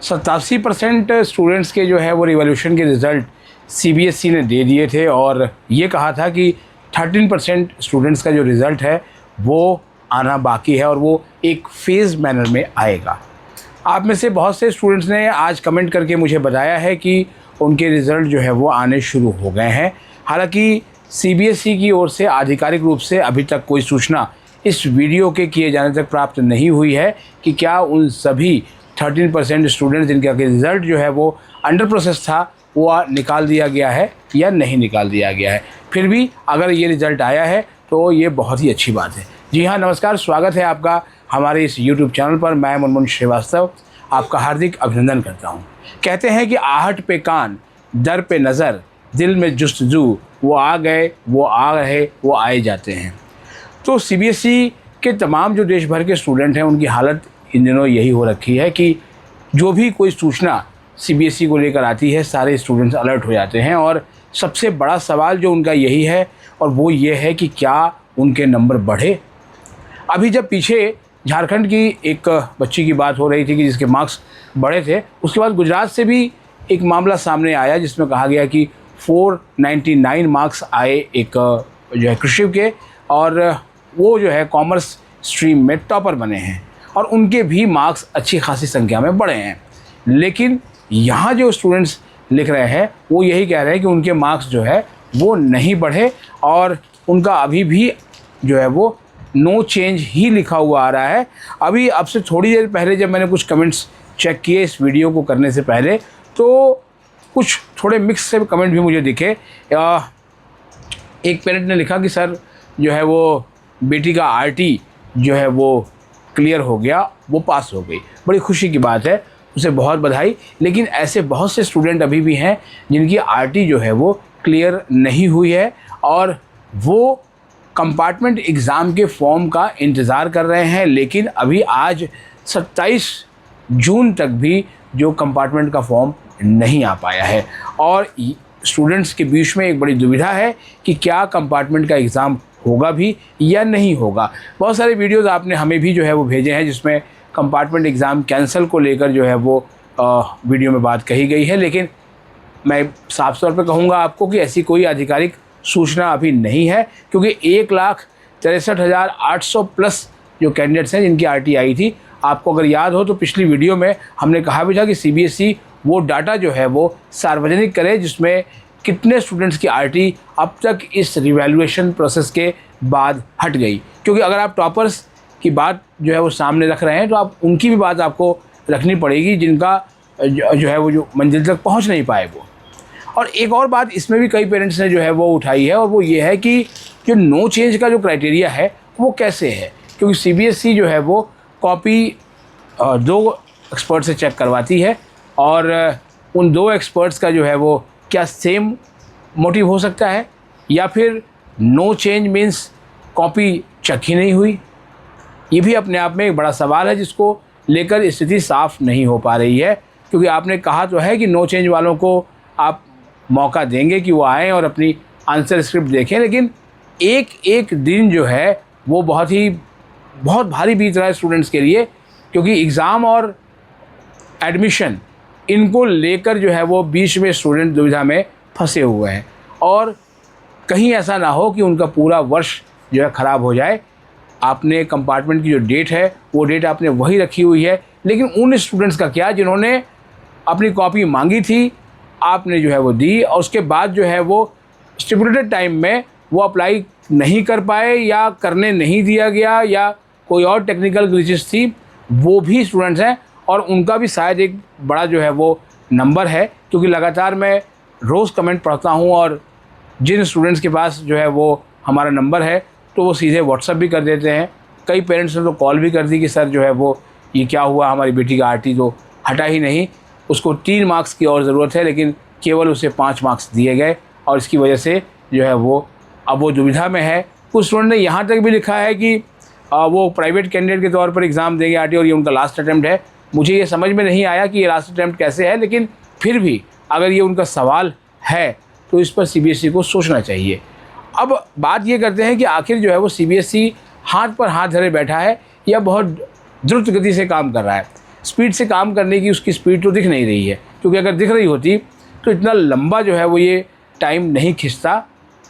87% students के जो है वो रिवॉल्यूशन के रिज़ल्ट सीबीएसई ने दे दिए थे और ये कहा था कि 13% स्टूडेंट्स का जो रिज़ल्ट है वो आना बाकी है और वो एक फ़ेज़ मैनर में आएगा। आप में से बहुत से स्टूडेंट्स ने आज कमेंट करके मुझे बताया है कि उनके रिज़ल्ट जो है वो आने शुरू हो गए हैं। हालांकि सीबीएसई की ओर से आधिकारिक रूप से अभी तक कोई सूचना इस वीडियो के किए जाने तक प्राप्त नहीं हुई है कि क्या उन सभी 13% स्टूडेंट्स जिनका रिज़ल्ट जो है वो अंडर प्रोसेस था वो निकाल दिया गया है या नहीं निकाल दिया गया है। फिर भी अगर ये रिज़ल्ट आया है तो ये बहुत ही अच्छी बात है। जी हाँ, नमस्कार, स्वागत है आपका हमारे इस YouTube चैनल पर। मैं मुनमुन श्रीवास्तव आपका हार्दिक अभिनंदन करता हूँ। कहते हैं कि आहट पे कान, दर पे नज़र, दिल में जुस्तजू, वो आ गए, वो आ रहे, वो आए जाते हैं। तो सीबीएसई के तमाम जो देश भर के स्टूडेंट हैं उनकी हालत इन दिनों यही हो रखी है कि जो भी कोई सूचना सीबीएसई को लेकर आती है सारे स्टूडेंट्स अलर्ट हो जाते हैं और सबसे बड़ा सवाल जो उनका यही है और वो ये है कि क्या उनके नंबर बढ़े। अभी जब पीछे झारखंड की एक बच्ची की बात हो रही थी कि जिसके मार्क्स बढ़े थे, उसके बाद गुजरात से भी एक मामला सामने आया जिसमें कहा गया कि 499 मार्क्स आए एक जो है कृषि के, और वो जो है कॉमर्स स्ट्रीम में टॉपर बने हैं और उनके भी मार्क्स अच्छी खासी संख्या में बढ़े हैं। लेकिन यहाँ जो स्टूडेंट्स लिख रहे हैं वो यही कह रहे हैं कि उनके मार्क्स जो है वो नहीं बढ़े और उनका अभी भी जो है वो नो चेंज ही लिखा हुआ आ रहा है। अभी अब से थोड़ी देर पहले जब मैंने कुछ कमेंट्स चेक किए इस वीडियो को करने से पहले, तो कुछ थोड़े मिक्स से कमेंट भी मुझे दिखे। एक पेरेंट ने लिखा कि सर जो है वो बेटी का आरटी जो है वो क्लियर हो गया, वो पास हो गई, बड़ी खुशी की बात है, उसे बहुत बधाई। लेकिन ऐसे बहुत से स्टूडेंट अभी भी हैं जिनकी आरटी जो है वो क्लियर नहीं हुई है और वो कंपार्टमेंट एग्ज़ाम के फॉर्म का इंतज़ार कर रहे हैं। लेकिन अभी आज 27 जून तक भी जो कंपार्टमेंट का फॉर्म नहीं आ पाया है और स्टूडेंट्स के बीच में एक बड़ी दुविधा है कि क्या कंपार्टमेंट का एग्ज़ाम होगा भी या नहीं होगा। बहुत सारे वीडियोज़ आपने हमें भी जो है वो भेजे हैं जिसमें कंपार्टमेंट एग्ज़ाम कैंसिल को लेकर जो है वो वीडियो में बात कही गई है। लेकिन मैं साफ तौर पे कहूँगा आपको कि ऐसी कोई आधिकारिक सूचना अभी नहीं है, क्योंकि 1,63,800 प्लस जो कैंडिडेट्स हैं जिनकी आरटी आई थी। आपको अगर याद हो तो पिछली वीडियो में हमने कहा भी था कि सीबीएसई वो डाटा जो है वो सार्वजनिक करे जिसमें कितने स्टूडेंट्स की आरटी अब तक इस रिवैल्यूएशन प्रोसेस के बाद हट गई। क्योंकि अगर आप टॉपर्स की बात जो है वो सामने रख रहे हैं तो आप उनकी भी बात आपको रखनी पड़ेगी जिनका जो है वो जो मंजिल तक पहुंच नहीं पाए वो। और एक और बात इसमें भी कई पेरेंट्स ने जो है वो उठाई है और वो ये है कि जो नो चेंज का जो क्राइटेरिया है वो कैसे है। क्योंकि सीबीएसई जो है वो कॉपी 2 एक्सपर्ट से चेक करवाती है और उन 2 एक्सपर्ट्स का जो है वो क्या सेम मोटिव हो सकता है या फिर no change means copy check ही नहीं हुई। ये भी अपने आप में एक बड़ा सवाल है जिसको लेकर स्थिति साफ नहीं हो पा रही है। क्योंकि आपने कहा तो है कि नो चेंज वालों को आप मौका देंगे कि वो आएँ और अपनी आंसर स्क्रिप्ट देखें, लेकिन एक एक दिन जो है वो बहुत भारी बीत रहा है स्टूडेंट्स के लिए। क्योंकि एग्ज़ाम और एडमिशन इनको लेकर जो है वो बीच में स्टूडेंट दुविधा में फंसे हुए हैं और कहीं ऐसा ना हो कि उनका पूरा वर्ष जो है ख़राब हो जाए। आपने कंपार्टमेंट की जो डेट है वो डेट आपने वही रखी हुई है, लेकिन उन स्टूडेंट्स का क्या जिन्होंने अपनी कॉपी मांगी थी, आपने जो है वो दी और उसके बाद जो है वो स्टिपुलेटेड टाइम में वो अप्लाई नहीं कर पाए या करने नहीं दिया गया या कोई और टेक्निकल ग्लिचेस थी, वो भी स्टूडेंट्स हैं और उनका भी शायद एक बड़ा जो है वो नंबर है। क्योंकि लगातार मैं रोज़ कमेंट पढ़ता हूँ और जिन स्टूडेंट्स के पास जो है वो हमारा नंबर है तो वो सीधे व्हाट्सएप भी कर देते हैं। कई पेरेंट्स ने तो कॉल भी कर दी कि सर जो है वो ये क्या हुआ, हमारी बेटी का आरटी तो हटा ही नहीं, उसको 3 मार्क्स की और ज़रूरत है लेकिन केवल उसे 5 मार्क्स दिए गए और इसकी वजह से जो है वो अब वो दुविधा में है। कुछ स्टूडेंट ने यहाँ तक भी लिखा है कि वो प्राइवेट कैंडिडेट के तौर पर एग्ज़ाम देंगे आरटी और ये उनका लास्ट अटैम्प्ट है। मुझे ये समझ में नहीं आया कि ये लास्ट अटैम्प्ट कैसे है, लेकिन फिर भी अगर ये उनका सवाल है तो इस पर सीबीएसई को सोचना चाहिए। अब बात ये करते हैं कि आखिर जो है वो सीबीएसई हाथ पर हाथ धरे बैठा है या बहुत द्रुत गति से काम कर रहा है। स्पीड से काम करने की उसकी स्पीड तो दिख नहीं रही है, क्योंकि अगर दिख रही होती तो इतना लंबा जो है वो ये टाइम नहीं खिंचता।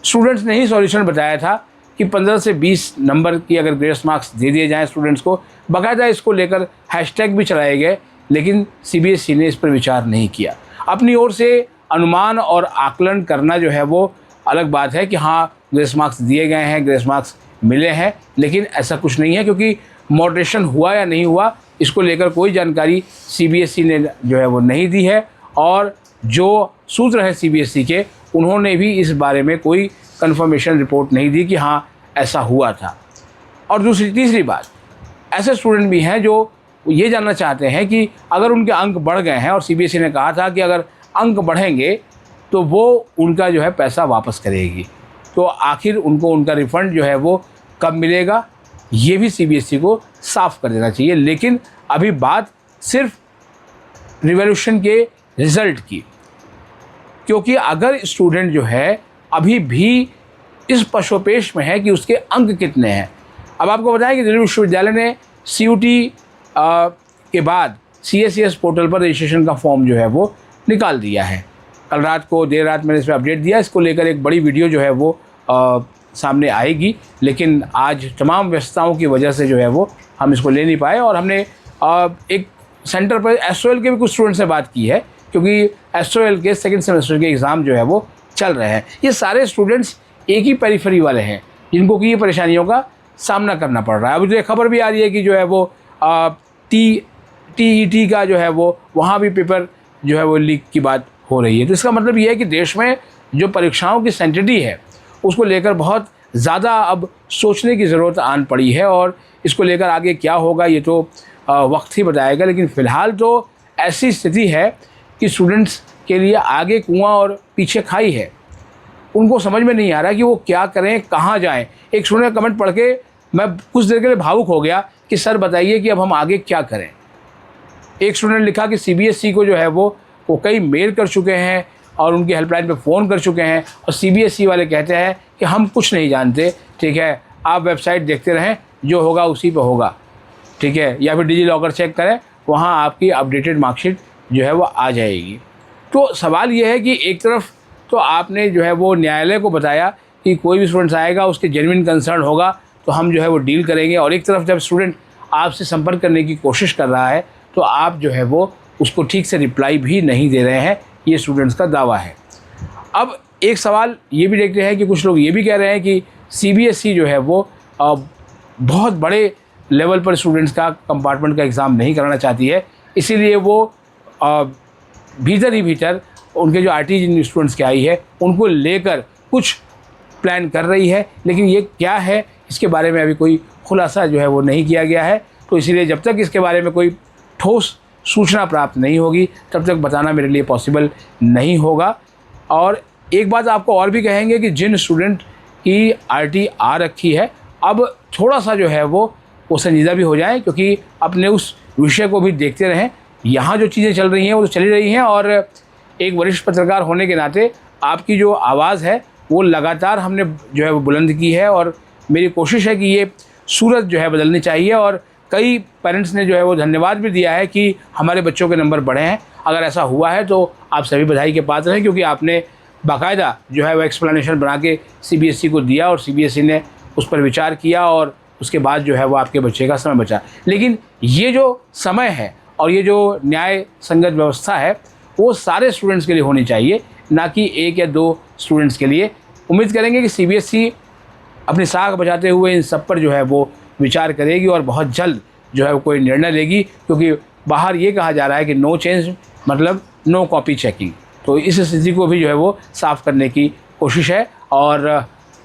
स्टूडेंट्स ने ही सॉल्यूशन बताया था कि 15 से 20 नंबर की अगर ग्रेस मार्क्स दे दिए जाएँ स्टूडेंट्स को, बाकायदा इसको लेकर हैशटैग भी चलाए गए, लेकिन CBSE ने इस पर विचार नहीं किया। अपनी ओर से अनुमान और आकलन करना जो है वो अलग बात है कि हाँ ग्रेस मार्क्स दिए गए हैं, ग्रेस मार्क्स मिले हैं, लेकिन ऐसा कुछ नहीं है, क्योंकि मॉडरेशन हुआ या नहीं हुआ इसको लेकर कोई जानकारी CBSE ने जो है वो नहीं दी है। और जो सूत्र है CBSE के, उन्होंने भी इस बारे में कोई कंफर्मेशन रिपोर्ट नहीं दी कि हाँ ऐसा हुआ था। और तीसरी बात, ऐसे स्टूडेंट भी हैं जो ये जानना चाहते हैं कि अगर उनके अंक बढ़ गए हैं, और CBSE ने कहा था कि अगर अंक बढ़ेंगे तो वो उनका जो है पैसा वापस करेगी, तो आखिर उनको उनका रिफ़ंड जो है वो कब मिलेगा, ये भी CBSE को साफ कर देना चाहिए। लेकिन अभी बात सिर्फ रिवॉल्यूशन के रिज़ल्ट की, क्योंकि अगर स्टूडेंट जो है अभी भी इस पशोपेश में है कि उसके अंक कितने हैं। अब आपको बताएं कि दिल्ली विश्वविद्यालय ने CUT के बाद CSES पोर्टल पर रजिस्ट्रेशन का फॉर्म जो है वो निकाल दिया है। कल रात को देर रात मैंने इस पर अपडेट दिया, इसको लेकर एक बड़ी वीडियो जो है वो सामने आएगी, लेकिन आज तमाम व्यस्तताओं की वजह से जो है वो हम इसको ले नहीं पाए। और हमने एक सेंटर पर SOL के भी कुछ स्टूडेंट से बात की है, क्योंकि SOL के सेकंड सेमेस्टर के एग्ज़ाम जो है वो चल रहे हैं। ये सारे स्टूडेंट्स एक ही पेरिफेरी वाले हैं जिनको कि ये परेशानियों का सामना करना पड़ रहा है। अभी तो एक खबर भी आ रही है कि जो है वो TET का जो है वो वहाँ भी पेपर जो है वो लीक की बात हो रही है। तो इसका मतलब ये है कि देश में जो परीक्षाओं की सेंटिटी है उसको लेकर बहुत ज़्यादा अब सोचने की ज़रूरत आन पड़ी है, और इसको लेकर आगे क्या होगा ये तो वक्त ही बताएगा। लेकिन फ़िलहाल तो ऐसी स्थिति है कि स्टूडेंट्स के लिए आगे कुआं और पीछे खाई है। उनको समझ में नहीं आ रहा कि वो क्या करें, कहाँ जाएं। एक स्टूडेंट का कमेंट पढ़ के मैं कुछ देर के लिए भावुक हो गया कि सर बताइए कि अब हम आगे क्या करें। एक स्टूडेंट ने लिखा कि CBSE को जो है वो कई मेल कर चुके हैं और उनकी हेल्पलाइन पे फ़ोन कर चुके हैं, और CBSE वाले कहते हैं कि हम कुछ नहीं जानते, ठीक है, आप वेबसाइट देखते रहें, जो होगा उसी पे होगा, ठीक है, या फिर डिजी लॉकर चेक करें, वहाँ आपकी अपडेटेड मार्कशीट जो है वो आ जाएगी। तो सवाल ये है कि एक तरफ तो आपने जो है वो न्यायालय को बताया कि कोई भी स्टूडेंट्स आएगा उसके जेन्युइन कंसर्न होगा तो हम जो है वो डील करेंगे, और एक तरफ जब स्टूडेंट आपसे संपर्क करने की कोशिश कर रहा है तो आप जो है वो उसको ठीक से रिप्लाई भी नहीं दे रहे हैं, ये स्टूडेंट्स का दावा है। अब एक सवाल ये भी देखते हैं कि कुछ लोग ये भी कह रहे हैं कि CBSE जो है वो बहुत बड़े लेवल पर स्टूडेंट्स का कंपार्टमेंट का एग्ज़ाम नहीं कराना चाहती है, इसीलिए वो भीतर ही भीतर उनके जो RT जिन स्टूडेंट्स की आई है उनको लेकर कुछ प्लान कर रही है। लेकिन ये क्या है इसके बारे में अभी कोई खुलासा जो है वो नहीं किया गया है, तो इसीलिए जब तक इसके बारे में कोई ठोस सूचना प्राप्त नहीं होगी तब तक बताना मेरे लिए पॉसिबल नहीं होगा। और एक बात आपको और भी कहेंगे कि जिन स्टूडेंट की RT आ रखी है, अब थोड़ा सा जो है वो संजीदा भी हो जाए, क्योंकि अपने उस विषय को भी देखते रहें। यहाँ जो चीज़ें चल रही हैं वो तो चली रही हैं, और एक वरिष्ठ पत्रकार होने के नाते आपकी जो आवाज़ है वो लगातार हमने जो है वो बुलंद की है, और मेरी कोशिश है कि ये सूरत जो है बदलनी चाहिए। और कई पेरेंट्स ने जो है वो धन्यवाद भी दिया है कि हमारे बच्चों के नंबर बढ़े हैं। अगर ऐसा हुआ है तो आप सभी बधाई के पात्र हैं, क्योंकि आपने बाकायदा जो है वो एक्सप्लेनेशन बना के CBSE को दिया, और CBSE ने उस पर विचार किया, और उसके बाद जो है वो आपके बच्चे का समय बचा। लेकिन ये जो समय है और ये जो न्याय संगत व्यवस्था है वो सारे स्टूडेंट्स के लिए होनी चाहिए, ना कि एक या दो स्टूडेंट्स के लिए। उम्मीद करेंगे कि CBSE अपनी साख बचाते हुए इन सब पर जो है वो विचार करेगी और बहुत जल्द जो है वो कोई निर्णय लेगी, क्योंकि बाहर ये कहा जा रहा है कि नो चेंज मतलब नो कॉपी चेकिंग। तो इस स्थिति को भी जो है वो साफ़ करने की कोशिश है। और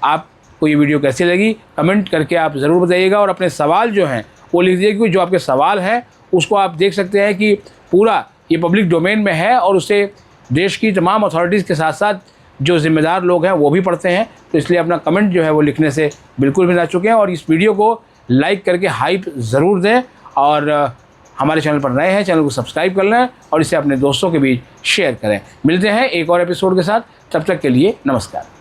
आपको ये वीडियो कैसी लगी कमेंट करके आप ज़रूर बताइएगा, और अपने सवाल जो हैं वो लिख दीजिए, क्योंकि जो आपके सवाल हैं उसको आप देख सकते हैं कि पूरा ये पब्लिक डोमेन में है, और उसे देश की तमाम अथॉरिटीज़ के साथ साथ जो ज़िम्मेदार लोग हैं वो भी पढ़ते हैं। तो इसलिए अपना कमेंट जो है वो लिखने से बिल्कुल भी ना चुकें, और इस वीडियो को लाइक करके हाइप ज़रूर दें, और हमारे चैनल पर नए हैं चैनल को सब्सक्राइब कर लें और इसे अपने दोस्तों के बीच शेयर करें। मिलते हैं एक और एपिसोड के साथ, तब तक के लिए नमस्कार।